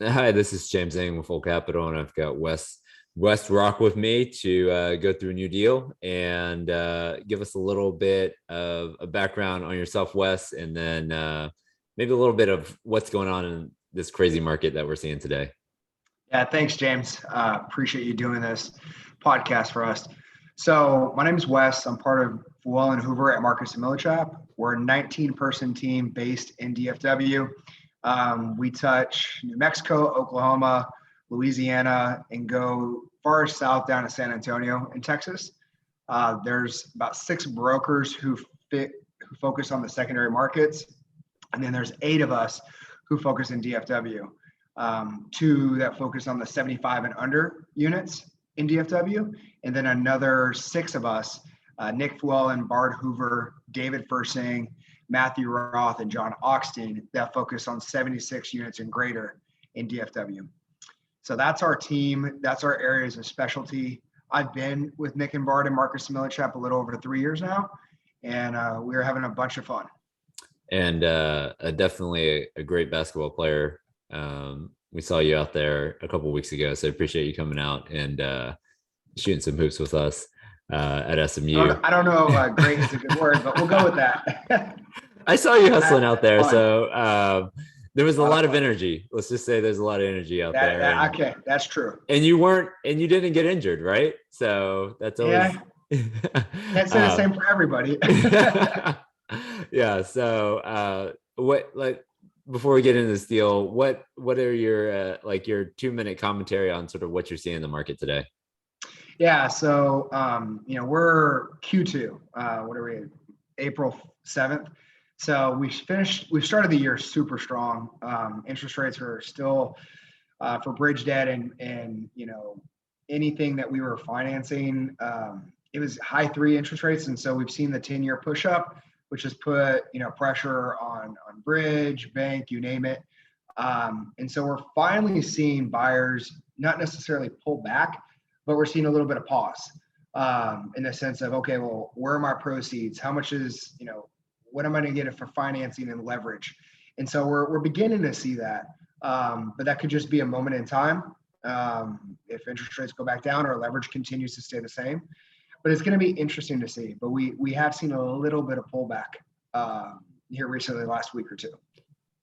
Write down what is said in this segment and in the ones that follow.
Hi, this is James Zhang with Full Capital, and I've got Wes Rock with me to go through a new deal and give us a little bit of a background on yourself, Wes, and then maybe a little bit of what's going on in this crazy market that we're seeing today. Yeah, thanks, James. Appreciate you doing this podcast for us. So my name is Wes. I'm part of Fuel and Hoover at Marcus and Millichap. We're a 19-person team based in DFW. We touch New Mexico, Oklahoma, Louisiana, and go far south down to San Antonio in Texas. There's about 6 brokers who focus on the secondary markets, and then there's 8 of us who focus in DFW. 2 that focus on the 75 and under units in DFW, and then another 6 of us, Nick Fuellen, Bard Hoover, David Fursing, Matthew Roth, and John Oxton, that focus on 76 units and greater in DFW. So that's our team. That's our areas of specialty. I've been with Nick and Bard and Marcus Millichap a little over 3 years now, and we're having a bunch of fun. And definitely a great basketball player. We saw you out there a couple of weeks ago, so I appreciate you coming out and shooting some hoops with us at SMU. I don't know if great is a good word, but we'll go with that. I saw you hustling out there, so there was a lot of energy. Let's just say there's a lot of energy out there. Okay, that's true. And you didn't get injured, right? So that's always Can't say the same for everybody. Yeah. So before we get into this deal, what are your your 2-minute commentary on sort of what you're seeing in the market today? Yeah. So we're Q2. What are we? April 7th. So we started the year super strong. Interest rates are still for bridge debt and anything that we were financing. It was high 3 interest rates, and so we've seen the 10-year push up, which has put pressure on bridge, bank, you name it. And so we're finally seeing buyers not necessarily pull back, but we're seeing a little bit of pause in the sense of, okay, well, where are my proceeds? How much is, what am I going to get for financing and leverage? And so we're beginning to see that, but that could just be a moment in time if interest rates go back down or leverage continues to stay the same. But it's going to be interesting to see. But we have seen a little bit of pullback here recently, last week or 2.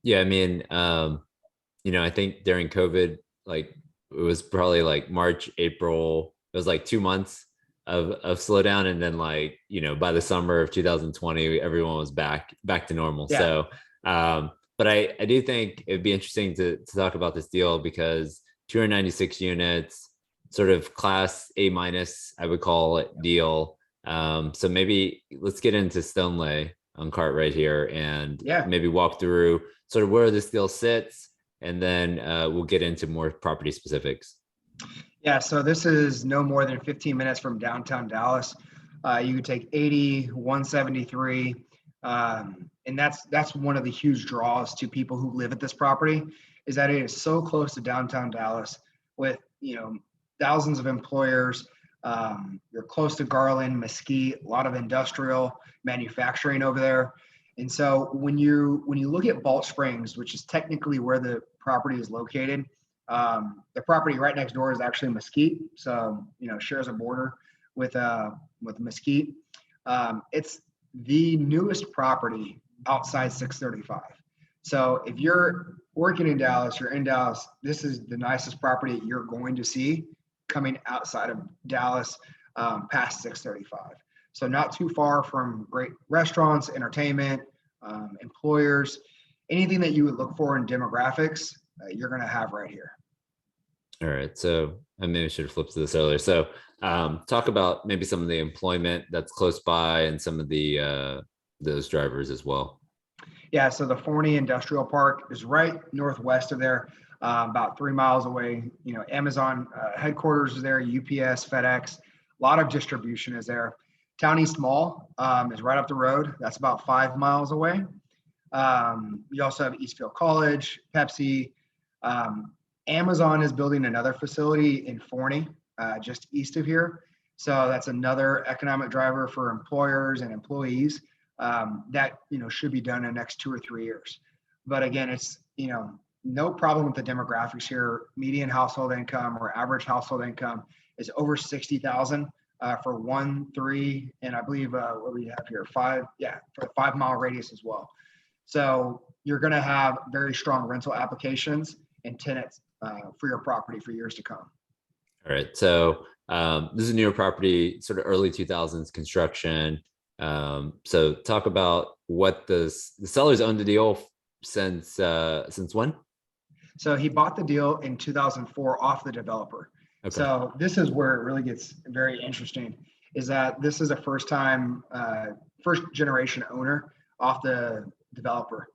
Yeah, I mean, I think during COVID, it was probably March, April. It was 2 months of slowdown, and then by the summer of 2020, everyone was back to normal. Yeah. So, but I do think it'd be interesting to talk about this deal because 296 units. Sort of class A-, I would call it, deal. So maybe let's get into Stoneleigh on Cartwright here and maybe walk through sort of where this deal sits, and then we'll get into more property specifics. Yeah, so this is no more than 15 minutes from downtown Dallas. You could take 80, 173, and that's one of the huge draws to people who live at this property, is that it is so close to downtown Dallas with thousands of employers. You're close to Garland, Mesquite, a lot of industrial manufacturing over there. And so when you look at Balch Springs, which is technically where the property is located, the property right next door is actually Mesquite. So, shares a border with Mesquite. It's the newest property outside 635. So if you're working in Dallas, you're in Dallas, this is the nicest property you're going to see coming outside of Dallas past 635. So not too far from great restaurants, entertainment, employers, anything that you would look for in demographics, you're going to have right here. All right. So I maybe should have flipped to this earlier. So talk about maybe some of the employment that's close by and some of the those drivers as well. Yeah. So the Forney Industrial Park is right northwest of there. About 3 miles away. Amazon headquarters is there, UPS, FedEx, a lot of distribution is there. Town East Mall is right up the road. That's about 5 miles away. You also have Eastfield College, Pepsi. Amazon is building another facility in Forney, just east of here. So that's another economic driver for employers and employees that should be done in the next 2 or 3 years. But again, it's no problem with the demographics here. Median household income or average household income is over 60,000 for 1, 3, and I believe what we have here, 5, yeah, for a 5-mile radius as well. So you're going to have very strong rental applications and tenants for your property for years to come. All right. So this is a newer property, sort of early 2000s construction. So talk about what the sellers owned the deal since when? So he bought the deal in 2004 off the developer. Okay. So this is where it really gets very interesting, is that this is a first generation owner off the developer.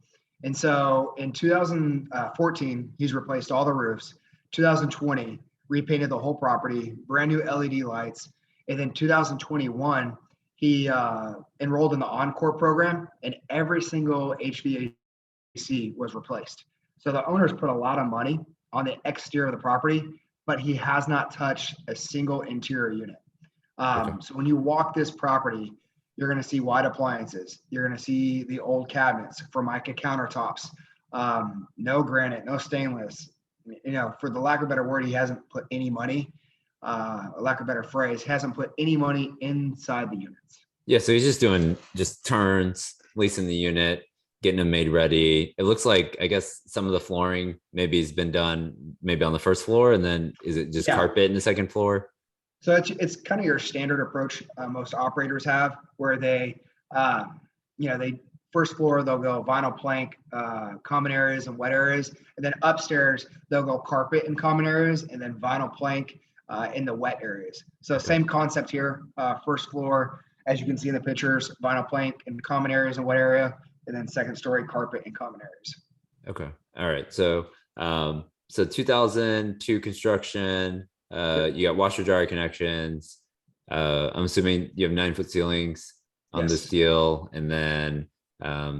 And so in 2014, he's replaced all the roofs. 2020, repainted the whole property, brand new LED lights. And then 2021, he enrolled in the Encore program, and every single HVAC was replaced. So the owners put a lot of money on the exterior of the property, but he has not touched a single interior unit. Okay. So when you walk this property, you're going to see wide appliances. You're going to see the old cabinets, Formica countertops, no granite, no stainless. You know, for the lack of a better word, he hasn't put any money, lack of a better phrase, hasn't put any money inside the units. Yeah. So he's just doing just turns, leasing the unit, getting them made ready. It looks like, I guess, some of the flooring maybe has been done maybe on the first floor, and then is it just carpet in the second floor? So it's kind of your standard approach most operators have, where they, they first floor, they'll go vinyl plank, common areas and wet areas. And then upstairs, they'll go carpet in common areas and then vinyl plank in the wet areas. So same concept here, first floor, as you can see in the pictures, vinyl plank in common areas and wet area, and then second story carpet in common areas. Okay. All right. So, so 2002 construction, you got washer dryer connections. I'm assuming you have 9-foot ceilings on this deal, and then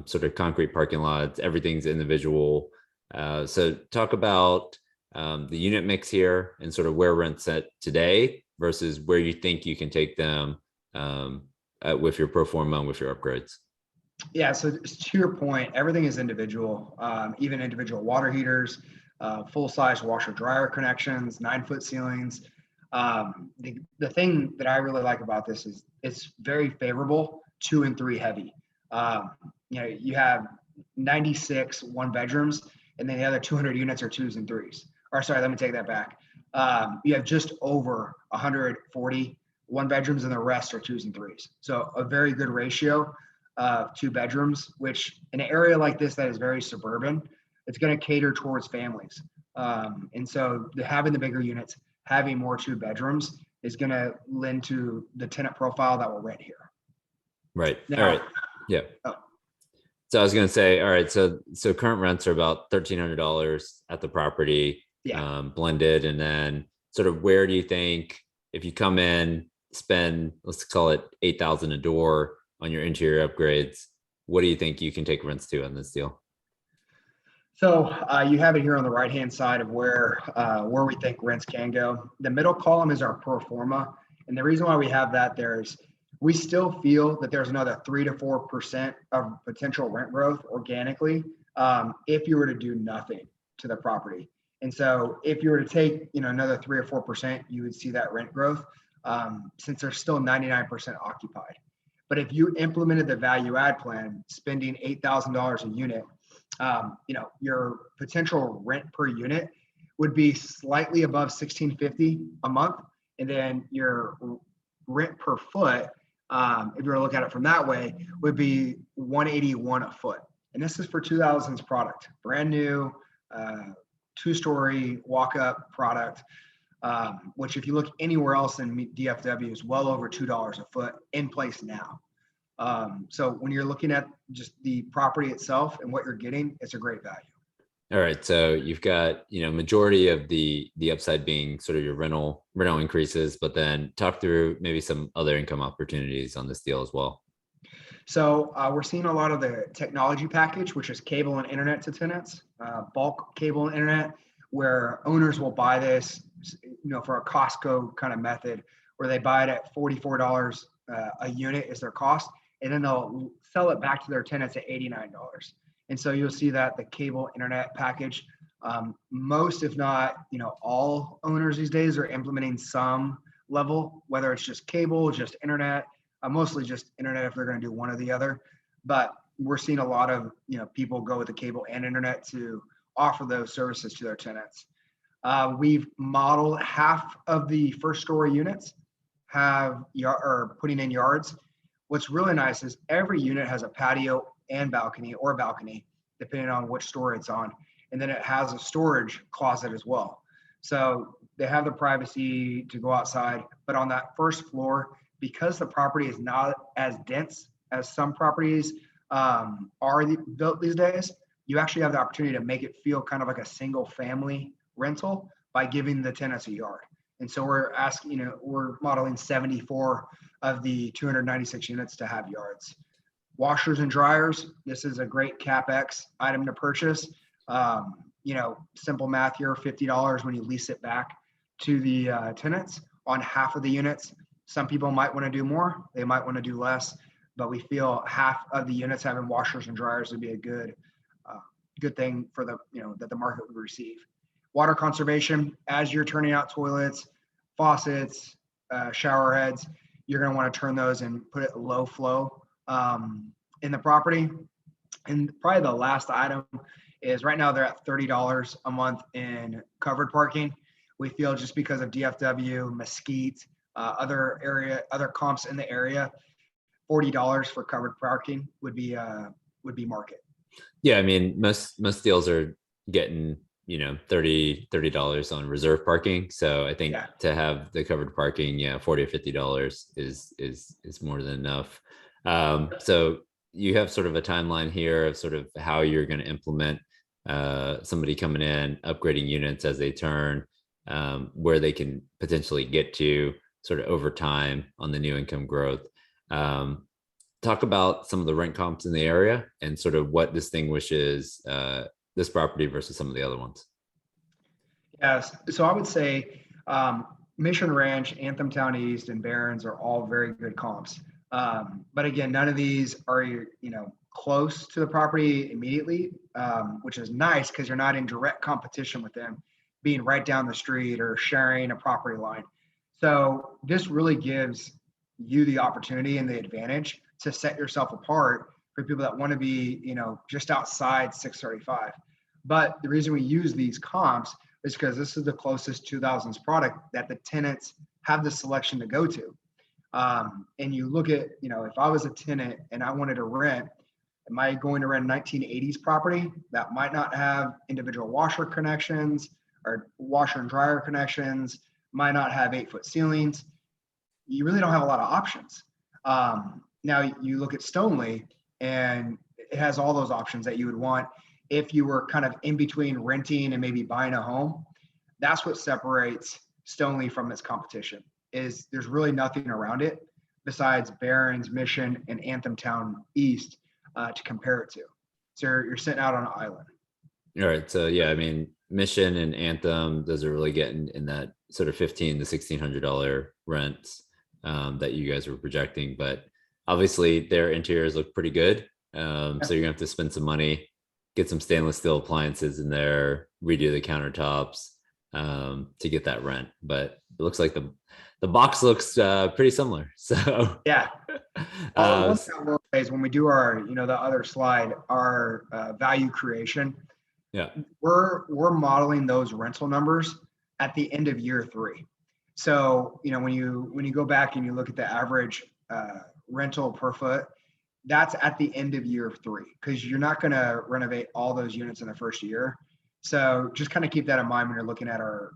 sort of concrete parking lots. Everything's individual. So talk about the unit mix here and sort of where rent's at today versus where you think you can take them with your pro forma and with your upgrades. Yeah, so to your point, everything is individual, even individual water heaters, full-size washer dryer connections, 9-foot ceilings. The thing that I really like about this is it's very favorable 2 and 3 heavy. You have 96 1-bedrooms, and then the other 200 units are 2s and 3s. Or sorry, let me take that back. You have just over 140 1-bedrooms, and the rest are 2s and 3s. So a very good ratio of 2 bedrooms, which in an area like this that is very suburban, it's going to cater towards families. And so having the bigger units, having more 2 bedrooms is going to lend to the tenant profile that will rent here. Right. Now, all right. Yeah. Oh. So I was going to say, all right. So current rents are about $1,300 at the property, blended. And then sort of where do you think, if you come in, spend, let's call it $8,000 a door on your interior upgrades, what do you think you can take rents to on this deal? So you have it here on the right-hand side of where we think rents can go. The middle column is our pro forma. And the reason why we have that there is we still feel that there's another 3 to 4% of potential rent growth organically if you were to do nothing to the property. And so if you were to take another 3 or 4%, you would see that rent growth since they're still 99% occupied. But if you implemented the value add plan, spending $8,000 a unit, your potential rent per unit would be slightly above $1,650 a month. And then your rent per foot, if you were to look at it from that way, would be $181 a foot. And this is for 2000s product, brand new, 2-story walk-up product, which if you look anywhere else in DFW is well over $2 a foot in place now. So when you're looking at just the property itself and what you're getting, it's a great value. All right. So you've got, majority of the upside being sort of your rental increases, but then talk through maybe some other income opportunities on this deal as well. So we're seeing a lot of the technology package, which is cable and internet to tenants, bulk cable and internet, where owners will buy this, for a Costco kind of method, where they buy it at $44 a unit is their cost, and then they'll sell it back to their tenants at $89. And so you'll see that the cable internet package Most, if not, all owners these days are implementing some level, whether it's just cable, just internet, mostly just internet if they're going to do one or the other. But we're seeing a lot of people go with the cable and internet to offer those services to their tenants. We've modeled half of the first story units have or putting in yards. What's really nice is every unit has a patio and balcony or balcony, depending on which story it's on. And then it has a storage closet as well. So they have the privacy to go outside, but on that first floor, because the property is not as dense as some properties are built these days, you actually have the opportunity to make it feel kind of like a single family rental by giving the tenants a yard. And so we're modeling 74 of the 296 units to have yards. Washers and dryers, this is a great CapEx item to purchase. Simple math here, $50 when you lease it back to the tenants on half of the units. Some people might want to do more, they might want to do less, but we feel half of the units having washers and dryers would be a good thing for that the market would receive. Water conservation, as you're turning out toilets, faucets, shower heads, you're going to want to turn those and put it low flow in the property. And probably the last item is right now they're at $30 a month in covered parking. We feel just because of DFW, Mesquite, other comps in the area, $40 for covered parking would be market. Yeah, I mean, most deals are getting $30 on reserve parking. So I think to have the covered parking, $40 or $50 is more than enough. So you have sort of a timeline here of sort of how you're going to implement somebody coming in, upgrading units as they turn, where they can potentially get to sort of over time on the new income growth. Talk about some of the rent comps in the area and sort of what distinguishes this property versus some of the other ones. Yes, so I would say Mission Ranch, Anthem Town East, and Barron's are all very good comps. But again, none of these are close to the property immediately, which is nice because you're not in direct competition with them being right down the street or sharing a property line. So this really gives you the opportunity and the advantage to set yourself apart for people that want to be, just outside 635. But the reason we use these comps is because this is the closest 2000s product that the tenants have the selection to go to. And you look at, if I was a tenant and I wanted to rent, am I going to rent 1980s property that might not have individual washer connections or washer and dryer connections, might not have 8-foot ceilings? You really don't have a lot of options. Now you look at Stoneleigh and it has all those options that you would want if you were kind of in between renting and maybe buying a home. That's what separates Stoneleigh from its competition, is there's really nothing around it besides Barron's, Mission, and Anthem Town East to compare it to. So you're sitting out on an island. All right. So yeah, I mean, Mission and Anthem, those are really getting in that sort of $1,500 to $1,600 rents that you guys were projecting. But obviously their interiors look pretty good. So you're gonna have to spend some money, get some stainless steel appliances in there, redo the countertops to get that rent. But it looks like the box looks pretty similar. So yeah. One thing I will say is when we do our, the other slide, our value creation, we're modeling those rental numbers at the end of year 3. So, when you go back and you look at the average rental per foot, that's at the end of year 3, because you're not going to renovate all those units in the first year. So just kind of keep that in mind when you're looking at our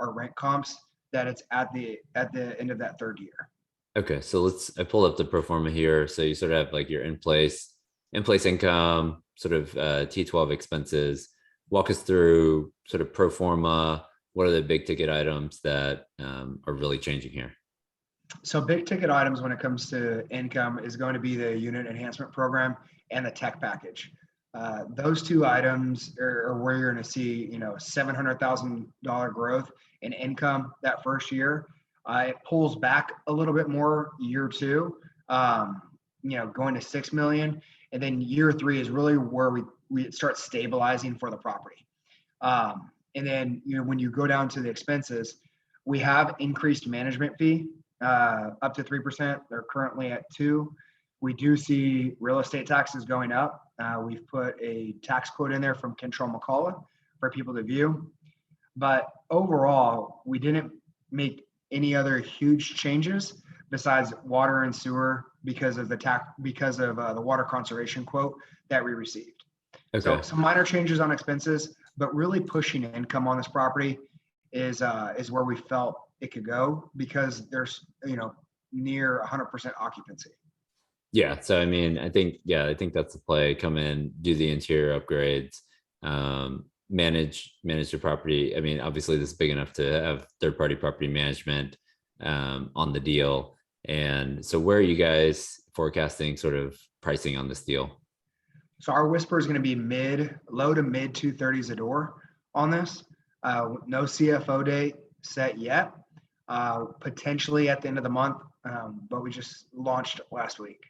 rent comps, that it's at the end of that 3rd year. Okay, so I pull up the pro forma here. So you sort of have like your in place income, sort of T12 expenses. Walk us through sort of pro forma. What are the big ticket items that are really changing here? So big ticket items when it comes to income is going to be the unit enhancement program and the tech package. Those two items are where you're going to see, $700,000 growth in income that first year. It pulls back a little bit more year 2, going to 6 million. And then year 3 is really where we start stabilizing for the property. And then, when you go down to the expenses, we have increased management fee up to 3%. They're currently at 2. We do see real estate taxes going up. We've put a tax quote in there from Control McCullough for people to view. But overall, we didn't make any other huge changes besides water and sewer because of the water conservation quote that we received. Okay. So some minor changes on expenses, but really pushing income on this property is where we felt it could go because there's near 100% occupancy. Yeah. So I mean, I think that's the play. Come in, do the interior upgrades, manage the property. I mean, obviously this is big enough to have third-party property management on the deal. And so where are you guys forecasting sort of pricing on this deal? So our whisper is going to be low to mid 230s a door on this. No CFO date set yet. Potentially at the end of the month, but we just launched last week.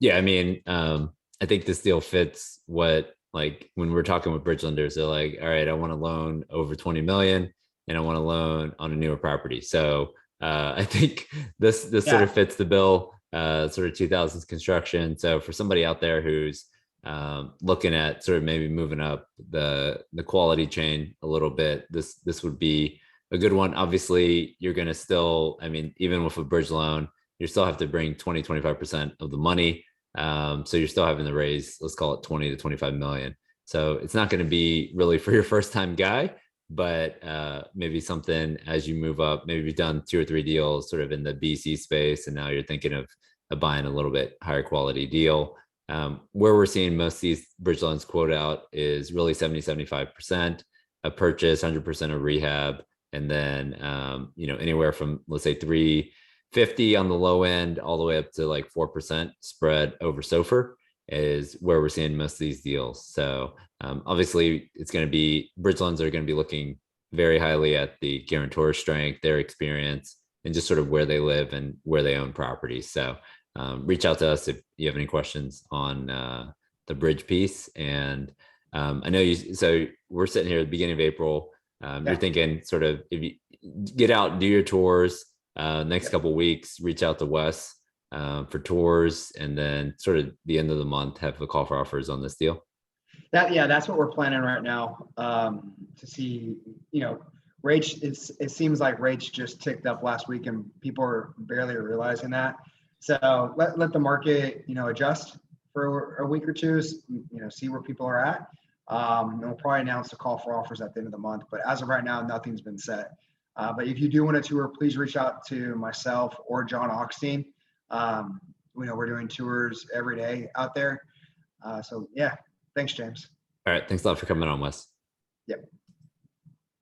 Yeah, I mean, I think this deal fits what, like, when we're talking with bridge lenders, they're like, all right, I want a loan over 20 million and I want a loan on a newer property. So I think this sort of fits the bill, sort of 2000s construction. So for somebody out there who's looking at sort of maybe moving up the quality chain a little bit, this would be a good one. Obviously, you're going to still, I mean, even with a bridge loan, you still have to bring 20-25% of the money. So you're still having to raise, let's call it 20 to 25 million. So it's not going to be really for your first time guy, but maybe something as you move up. Maybe you've done 2 or 3 deals sort of in the BC space, and now you're thinking of buying a little bit higher quality deal. Where we're seeing most of these bridge loans quote out is really 70-75% a purchase, 100% of rehab, and then anywhere from, let's say, 350 on the low end all the way up to like 4% spread over SOFR is where we're seeing most of these deals. So obviously it's going to be, bridge loans are going to be looking very highly at the guarantor strength, their experience, and just sort of where they live and where they own properties. So reach out to us if you have any questions on the bridge piece. And I know so we're sitting here at the beginning of April. You're thinking sort of, if you get out, do your tours, next couple of weeks, reach out to Wes for tours, and then sort of the end of the month have a call for offers on this deal. That's what we're planning right now, to see, rates. It seems like rates just ticked up last week and people are barely realizing that. So let the market, adjust for a week or two, see where people are at. And we'll probably announce the call for offers at the end of the month. But as of right now, nothing's been set. But if you do want a tour, please reach out to myself or John Oxtein. We're doing tours every day out there. So yeah, thanks, James. All right. Thanks a lot for coming on, Wes. Yep.